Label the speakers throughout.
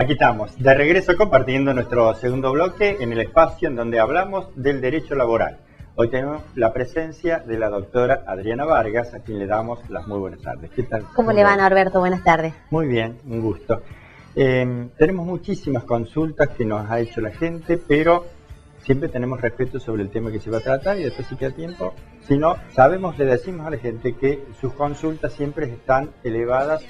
Speaker 1: Aquí estamos, de regreso compartiendo nuestro segundo bloque en el espacio en donde hablamos del derecho laboral. Hoy tenemos la presencia de la doctora Adriana Vargas, a quien le damos las muy buenas tardes. ¿Qué tal?
Speaker 2: ¿Cómo le va, Norberto? Buenas tardes.
Speaker 1: Muy bien, un gusto. Tenemos muchísimas consultas que nos ha hecho la gente, pero siempre tenemos respeto sobre el tema que se va a tratar y después si queda tiempo. Si no, sabemos, le decimos a la gente que sus consultas siempre están elevadas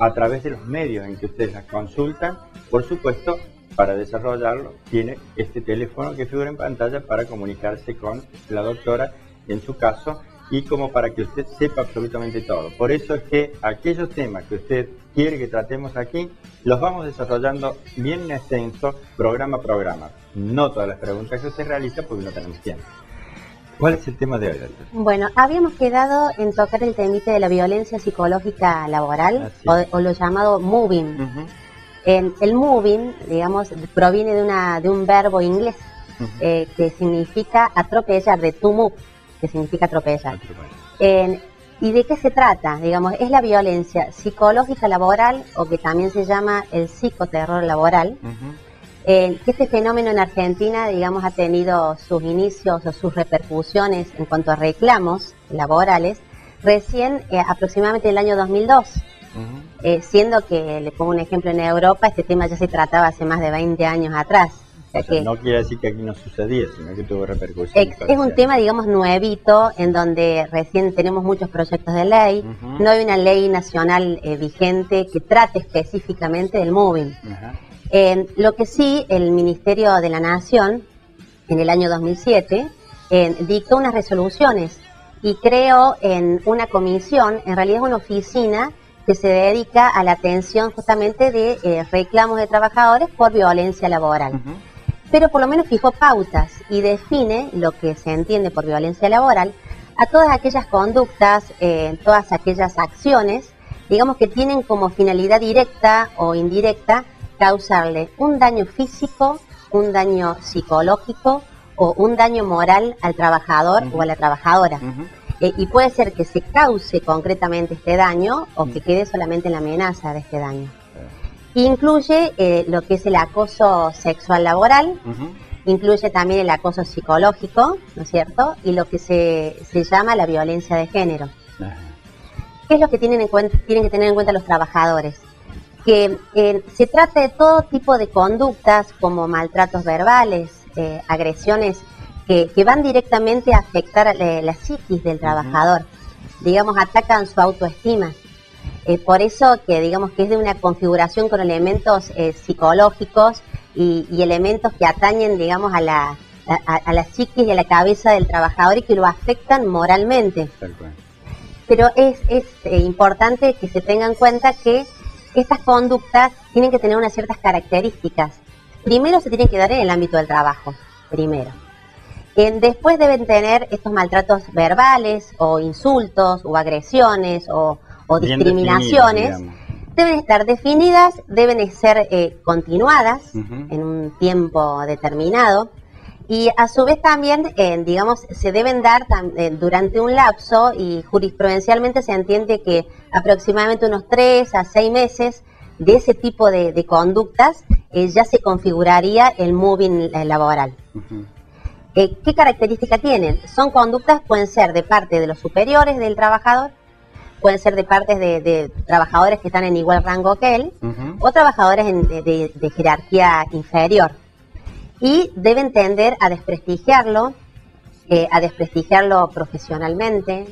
Speaker 1: a través de los medios en que ustedes las consultan. Por supuesto, para desarrollarlo, tiene este teléfono que figura en pantalla para comunicarse con la doctora en su caso y como para que usted sepa absolutamente todo. Por eso es que aquellos temas que usted quiere que tratemos aquí, los vamos desarrollando bien en extenso, programa a programa. No todas las preguntas que usted realiza porque no tenemos tiempo. ¿Cuál es el tema de hoy, doctor?
Speaker 2: Bueno, habíamos quedado en tocar el temite de la violencia psicológica laboral o lo llamado moving. El moving, digamos, proviene de un verbo inglés que significa atropellar, de to move, que significa atropellar. ¿Y de qué se trata? Digamos, es la violencia psicológica laboral o que también se llama el psicoterror laboral. Que este fenómeno en Argentina, digamos, ha tenido sus inicios o sus repercusiones en cuanto a reclamos laborales recién aproximadamente en el año 2002. Siendo que, le pongo un ejemplo, en Europa este tema ya se trataba hace más de 20 años atrás.
Speaker 1: O sea, no quiere decir que aquí no sucedía, sino que tuvo repercusiones.
Speaker 2: Es un tema, digamos, nuevito, en donde recién tenemos muchos proyectos de ley. No hay una ley nacional vigente que trate específicamente del moving. Lo que sí, el Ministerio de la Nación, en el año 2007, dictó unas resoluciones y creó en una comisión, en realidad es una oficina, que se dedica a la atención justamente de reclamos de trabajadores por violencia laboral. Pero por lo menos fijó pautas y define lo que se entiende por violencia laboral a todas aquellas conductas, todas aquellas acciones, digamos que tienen como finalidad directa o indirecta causarle un daño físico, un daño psicológico o un daño moral al trabajador o a la trabajadora. Y puede ser que se cause concretamente este daño o que quede solamente en la amenaza de este daño. Incluye lo que es el acoso sexual laboral, incluye también el acoso psicológico, ¿no es cierto? Y lo que se llama la violencia de género. ¿Qué es lo que tienen que tener en cuenta los trabajadores? Que se trata de todo tipo de conductas como maltratos verbales, agresiones que van directamente a afectar la psiquis del trabajador, digamos, atacan su autoestima. Por eso que digamos que es de una configuración con elementos psicológicos y elementos que atañen, digamos, a la psiquis y a la cabeza del trabajador y que lo afectan moralmente. Pero es importante que se tenga en cuenta que estas conductas tienen que tener unas ciertas características. Primero se tienen que dar en el ámbito del trabajo, primero. Después deben tener estos maltratos verbales o insultos o agresiones o discriminaciones. Deben estar definidas, deben ser continuadas en un tiempo determinado y a su vez también, digamos, se deben dar durante un lapso y jurisprudencialmente se entiende que aproximadamente unos 3 a 6 meses de ese tipo de conductas ya se configuraría el moving laboral. ¿Qué características tienen? Son conductas, pueden ser de parte de los superiores del trabajador, pueden ser de parte de trabajadores que están en igual rango que él, o trabajadores de jerarquía inferior. Y deben tender a desprestigiarlo profesionalmente,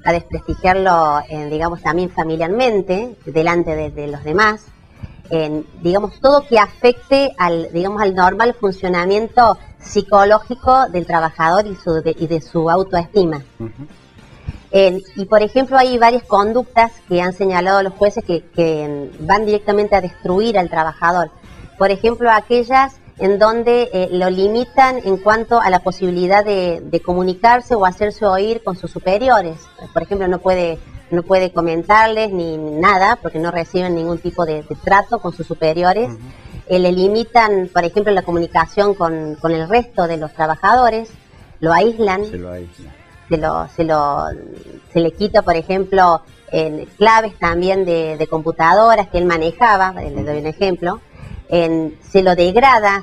Speaker 2: a desprestigiarlo, digamos, también familiarmente, delante de los demás. Digamos, todo que afecte al normal funcionamiento psicológico del trabajador y de su autoestima. Y por ejemplo hay varias conductas que han señalado los jueces que van directamente a destruir al trabajador. Por ejemplo, aquellas en donde lo limitan en cuanto a la posibilidad de comunicarse o hacerse oír con sus superiores. Por ejemplo, no puede comentarles ni nada porque no reciben ningún tipo de trato con sus superiores. Le limitan, por ejemplo, la comunicación con el resto de los trabajadores, lo aíslan. Se lo aíslan. Se le quita, por ejemplo, claves también de computadoras que él manejaba, le doy un ejemplo. se lo degrada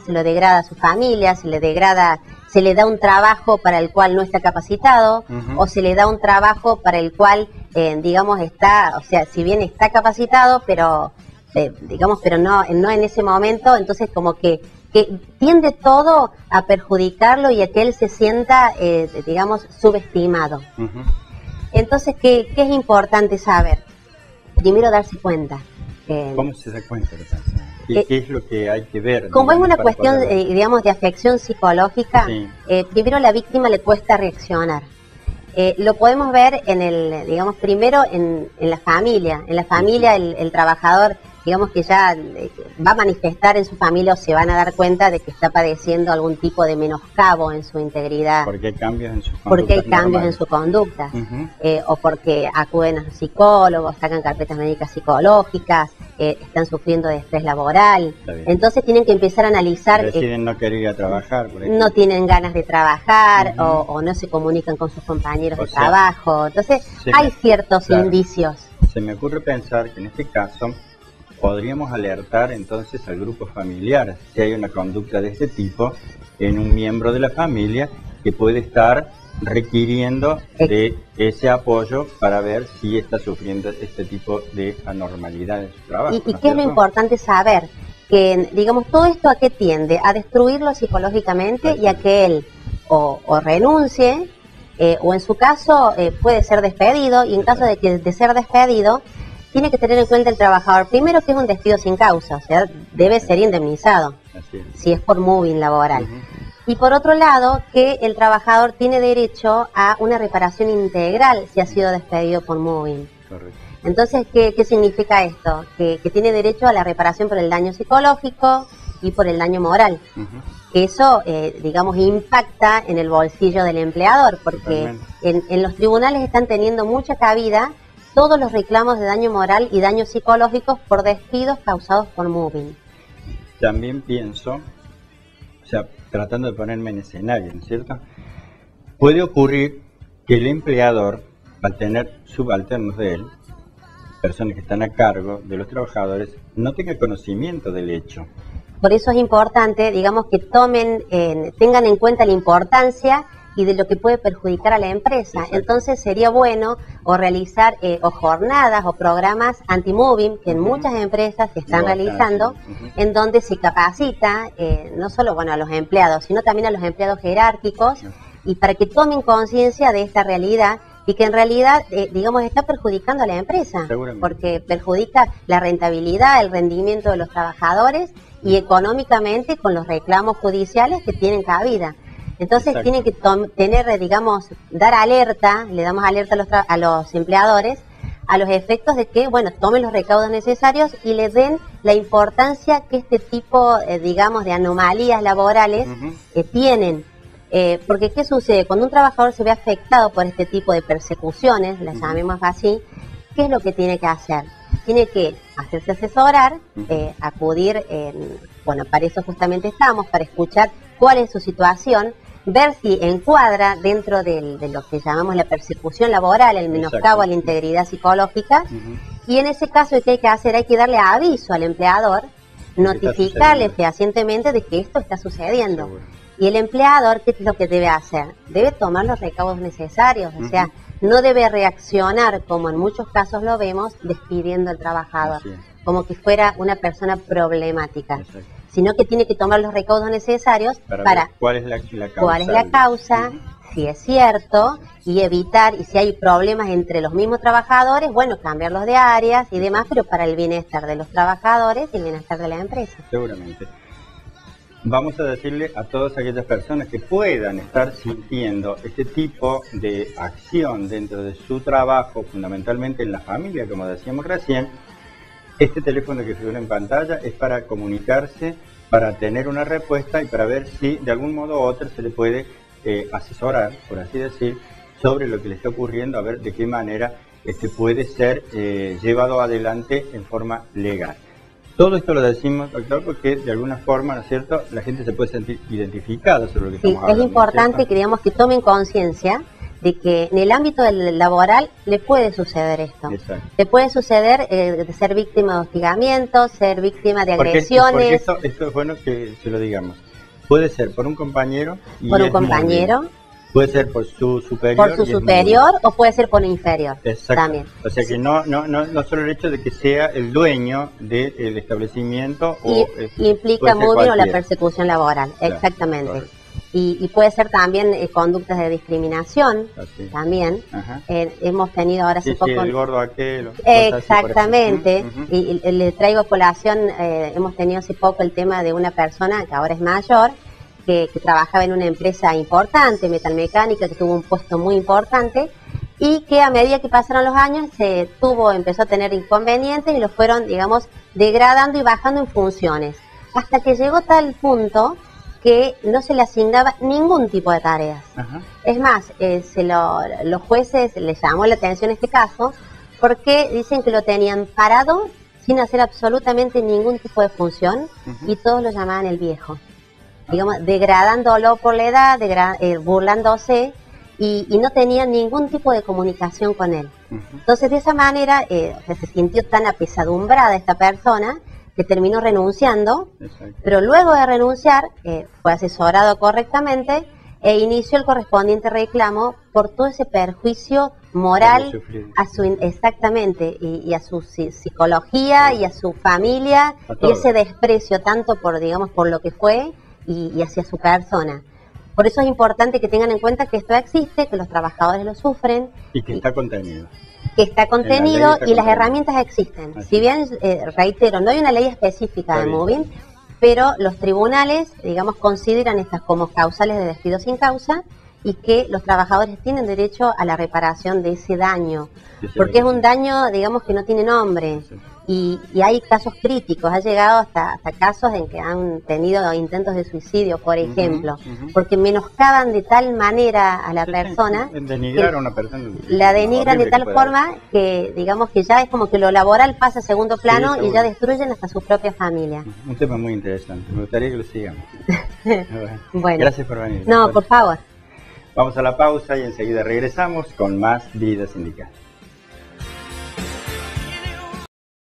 Speaker 2: a su familia, se le da un trabajo para el cual no está capacitado, o se le da un trabajo para el cual, digamos, o sea, si bien está capacitado, pero, digamos, pero no en ese momento, entonces como que tiende todo a perjudicarlo y a que él se sienta, digamos, subestimado. Entonces, ¿qué es importante saber? Primero, darse cuenta.
Speaker 1: ¿Cómo se da cuenta de eso? ¿Qué es lo que hay que ver?
Speaker 2: Como es una cuestión, digamos, de afección psicológica,
Speaker 1: sí.
Speaker 2: Primero a la víctima le cuesta reaccionar. Lo podemos ver digamos, primero en la familia. En la familia el trabajador, digamos que ya va a manifestar en su familia o se van a dar cuenta de que está padeciendo algún tipo de menoscabo en su integridad.
Speaker 1: Porque hay cambios en su conducta.
Speaker 2: Porque hay cambios en su conducta. O porque acuden a los psicólogos, sacan carpetas médicas psicológicas, están sufriendo de estrés laboral. Entonces tienen que empezar a analizar.
Speaker 1: Deciden no querer ir a trabajar, por ejemplo.
Speaker 2: No tienen ganas de trabajar o no se comunican con sus compañeros de trabajo. Entonces hay ciertos indicios.
Speaker 1: Se me ocurre pensar que en este caso podríamos alertar entonces al grupo familiar si hay una conducta de este tipo en un miembro de la familia que puede estar requiriendo de ese apoyo para ver si está sufriendo este tipo de anormalidad en su trabajo.
Speaker 2: ¿Y qué es lo importante saber? Que, digamos, todo esto a qué tiende, a destruirlo psicológicamente y a que él o renuncie, o en su caso puede ser despedido, y en caso de ser despedido, tiene que tener en cuenta el trabajador, primero, que es un despido sin causa, o sea, debe ser indemnizado, si es por moving laboral. Y por otro lado, que el trabajador tiene derecho a una reparación integral si ha sido despedido por moving.
Speaker 1: Correcto.
Speaker 2: Entonces, ¿qué significa esto? Que tiene derecho a la reparación por el daño psicológico y por el daño moral. Eso, digamos, impacta en el bolsillo del empleador, porque en los tribunales están teniendo mucha cabida todos los reclamos de daño moral y daños psicológicos por despidos causados por moving.
Speaker 1: También pienso, o sea, tratando de ponerme en escenario, ¿no es cierto? Puede ocurrir que el empleador, al tener subalternos de él, personas que están a cargo de los trabajadores, no tenga conocimiento del hecho.
Speaker 2: Por eso es importante, digamos, que tengan en cuenta la importancia y de lo que puede perjudicar a la empresa. Exacto. Entonces sería bueno realizar jornadas o programas anti-moving que en muchas empresas se están realizando, en donde se capacita no solo a los empleados, sino también a los empleados jerárquicos, y para que tomen conciencia de esta realidad y que en realidad, digamos, está perjudicando a la empresa, porque perjudica la rentabilidad, el rendimiento de los trabajadores y económicamente con los reclamos judiciales que tienen cabida. Entonces tienen que tener, digamos, dar alerta, le damos alerta a los empleadores a los efectos de que, bueno, tomen los recaudos necesarios y le den la importancia que este tipo, digamos, de anomalías laborales tienen. Porque ¿qué sucede? Cuando un trabajador se ve afectado por este tipo de persecuciones, las llamemos así, ¿qué es lo que tiene que hacer? Tiene que hacerse asesorar, acudir, bueno, para eso justamente estamos, para escuchar cuál es su situación, ver si encuadra dentro de lo que llamamos la persecución laboral, el menoscabo a la integridad psicológica, y en ese caso, ¿qué hay que hacer? Hay que darle aviso al empleador, notificarle fehacientemente de que esto está sucediendo. Y el empleador, ¿qué es lo que debe hacer? Debe tomar los recaudos necesarios, o sea, no debe reaccionar, como en muchos casos lo vemos, despidiendo al trabajador, como que fuera una persona problemática, sino que tiene que tomar los recaudos necesarios para
Speaker 1: ¿cuál es la causa?
Speaker 2: ¿Cuál es la causa? Si es cierto, y evitar, y si hay problemas entre los mismos trabajadores, bueno, cambiarlos de áreas y demás, pero para el bienestar de los trabajadores y el bienestar de la empresa.
Speaker 1: Seguramente. Vamos a decirle a todas aquellas personas que puedan estar sintiendo este tipo de acción dentro de su trabajo, fundamentalmente en la familia, como decíamos recién, este teléfono que figura en pantalla es para comunicarse, para tener una respuesta y para ver si de algún modo u otro se le puede asesorar, por así decir, sobre lo que le está ocurriendo, a ver de qué manera puede ser llevado adelante en forma legal. Todo esto lo decimos, doctor, porque de alguna forma, ¿no es cierto?, la gente se puede sentir identificada sobre lo que estamos hablando.
Speaker 2: Es importante que, digamos, que tomen conciencia de que en el ámbito laboral le puede suceder esto.
Speaker 1: Exacto.
Speaker 2: Le puede suceder de ser víctima de hostigamiento, ser víctima de agresiones.
Speaker 1: Porque esto es bueno que se lo digamos. Puede ser por un compañero.
Speaker 2: Por un compañero.
Speaker 1: Puede ser por su superior.
Speaker 2: Por su superior o puede ser por un inferior.
Speaker 1: Exacto.
Speaker 2: También.
Speaker 1: O sea que no solo el hecho de que sea el dueño del establecimiento.
Speaker 2: Implica muy bien la persecución laboral. Claro, exactamente. Correcto. Y puede ser también conductas de discriminación. Así. También. Hemos tenido ahora hace poco...
Speaker 1: el gordo aquel.
Speaker 2: Exactamente. Y le traigo a colación, hemos tenido hace poco el tema de una persona que ahora es mayor, que trabajaba en una empresa importante, metalmecánica, que tuvo un puesto muy importante y que a medida que pasaron los años empezó a tener inconvenientes y lo fueron, digamos, degradando y bajando en funciones. Hasta que llegó tal punto que no se le asignaba ningún tipo de tareas. Ajá. Es más, los jueces les llamó la atención este caso porque dicen que lo tenían parado sin hacer absolutamente ningún tipo de función y todos lo llamaban el viejo. Digamos, degradándolo por la edad, burlándose y no tenía ningún tipo de comunicación con él. Entonces, de esa manera, se sintió tan apesadumbrada esta persona que terminó renunciando. Exacto. Pero luego de renunciar, fue asesorado correctamente e inició el correspondiente reclamo por todo ese perjuicio moral exactamente, y a su psicología y a su familia, y ese desprecio tanto por lo que fue y hacia su persona. Por eso es importante que tengan en cuenta que esto existe, que los trabajadores lo sufren.
Speaker 1: Y que está contenido.
Speaker 2: Que está contenido y las herramientas existen. Así. Si bien, reitero, no hay una ley específica de moving, pero los tribunales, digamos, consideran estas como causales de despido sin causa y que los trabajadores tienen derecho a la reparación de ese daño, porque es un daño, digamos, que no tiene nombre. Y hay casos críticos, ha llegado hasta casos en que han tenido intentos de suicidio, por ejemplo, porque menoscaban de tal manera a la persona,
Speaker 1: denigrar a una persona,
Speaker 2: la denigran de tal forma que, digamos, que ya es como que lo laboral pasa a segundo plano y ya destruyen hasta su propia familia.
Speaker 1: Un tema muy interesante, me gustaría que lo sigamos.
Speaker 2: Bueno.
Speaker 1: Gracias por venir.
Speaker 2: No, por favor.
Speaker 1: Vamos a la pausa y enseguida regresamos con más Vida Sindical.